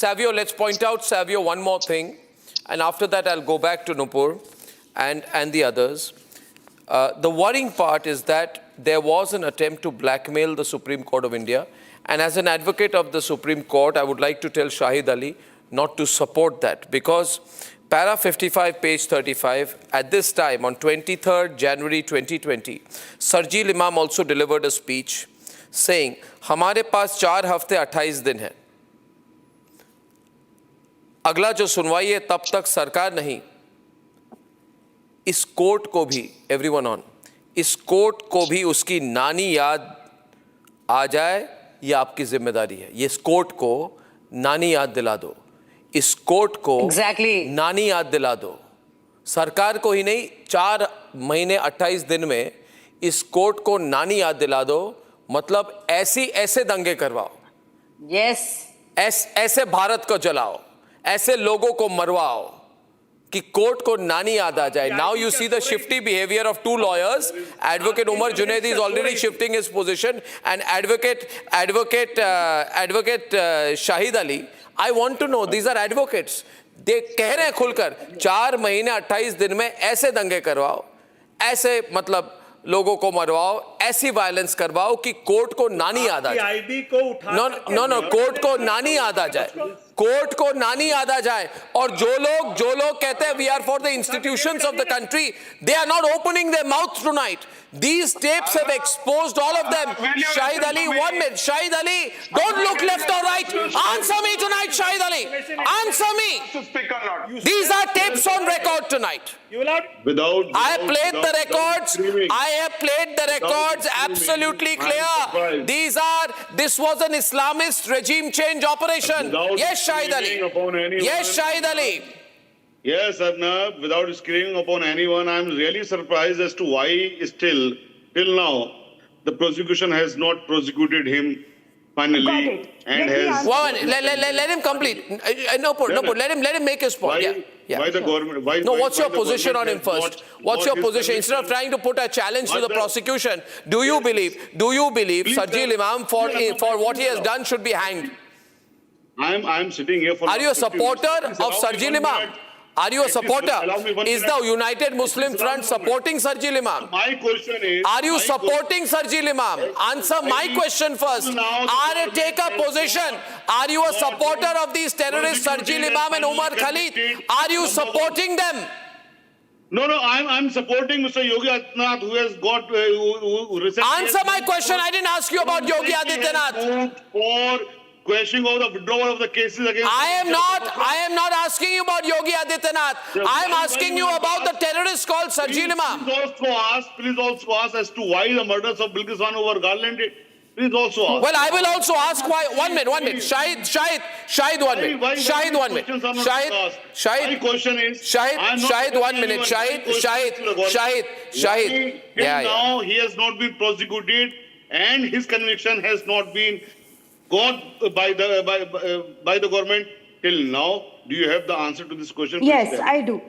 Savio, let's point out, Savio, one more thing. And after that, I'll go back to Nupur and the others. The worrying part is that there was an attempt to blackmail the Supreme Court of India. And as an advocate of the Supreme Court, I would like to tell Shahid Ali not to support that, because para 55, page 35, at this time, on 23rd January 2020, Sarjeel Imam also delivered a speech saying, हमारे पास 4 हफ्ते 28 दिन हैं, अगला जो सुनवाई है तब तक सरकार नहीं, इस कोर्ट को भी, एवरीवन ऑन, इस कोर्ट को भी उसकी नानी याद आ जाए, ये आपकी जिम्मेदारी है। ये इस कोर्ट को नानी याद दिला दो, इस कोर्ट को नानी याद दिला दो, सरकार को ही नहीं, 4 महीने 28 दिन में इस कोर्ट को नानी याद दिला दो। मतलब ऐसे दंगे करवाओ, ऐसे भारत को जलाओ, ऐसे लोगों को मरवाओ कि कोर्ट को नानी याद आ जाए। Now you see the shifty behavior of 2 lawyers. Advocate Umar Junaid is already shifting his position, and advocate Shahid Ali. I want to know, these are advocates. they कह रहे हैं खुलकर 4 महीने 28 दिन में ऐसे दंगे करवाओ, ऐसे मतलब लोगों को मरवाओ, ऐसी वायलेंस करवाओ कि कोर्ट को नानी याद आ जाए। नो कोर्ट को नानी याद आ जाए, कोर्ट को नानी याद आ जाए। और जो लोग कहते हैं we are for the institutions of the country, they are not opening their mouth tonight. These tapes have exposed all of them. Shahid Ali, 1 minute. Shahid Ali, don't look left or right. Answer me tonight, Shahid Ali. Answer me. These are tapes on record tonight. I have played the records. I have played the records absolutely clear. This was an Islamist regime change operation. Yes, Shahid Ali. Yes, Shahid Ali. Yes, Arnab, without screaming upon anyone, I am really surprised as to why still, till now, the prosecution has not prosecuted him finally. And has... Let him complete. No, let him make his point. Why the government... What's your position on him first? What's your position? Instead of trying to put a challenge to the prosecution, do you believe Sarjeel Imam for what he has done should be hanged? I am sitting here for... Are you a supporter of Sarjeel Imam? Are you a supporter? Is the United Muslim Front supporting Sarjeel Imam? My question is... Are you supporting Sarjeel Imam? Answer my question first. Take a position. Are you a supporter of these terrorists, Sarjeel Imam and Umar Khalid? Are you supporting them? No, I'm supporting Mr. Yogi Adityanath, who has got... Answer my question. I didn't ask you about Yogi Adityanath. For questioning of the withdrawal of the cases against... I am not asking you about Yogi Adityanath. I am asking you about the terrorist called Sarjeel Imam. Please also ask as to why the murders of Bilkis Bano were garlanded. Please also ask. Well, I will also ask why. 1 minute. Shahid, 1 minute. Shahid, 1 minute. My question is... Shahid, 1 minute. Shahid. Now he has not been prosecuted and his conviction has not been got by the government till now. Do you have the answer to this question? Yes, I do.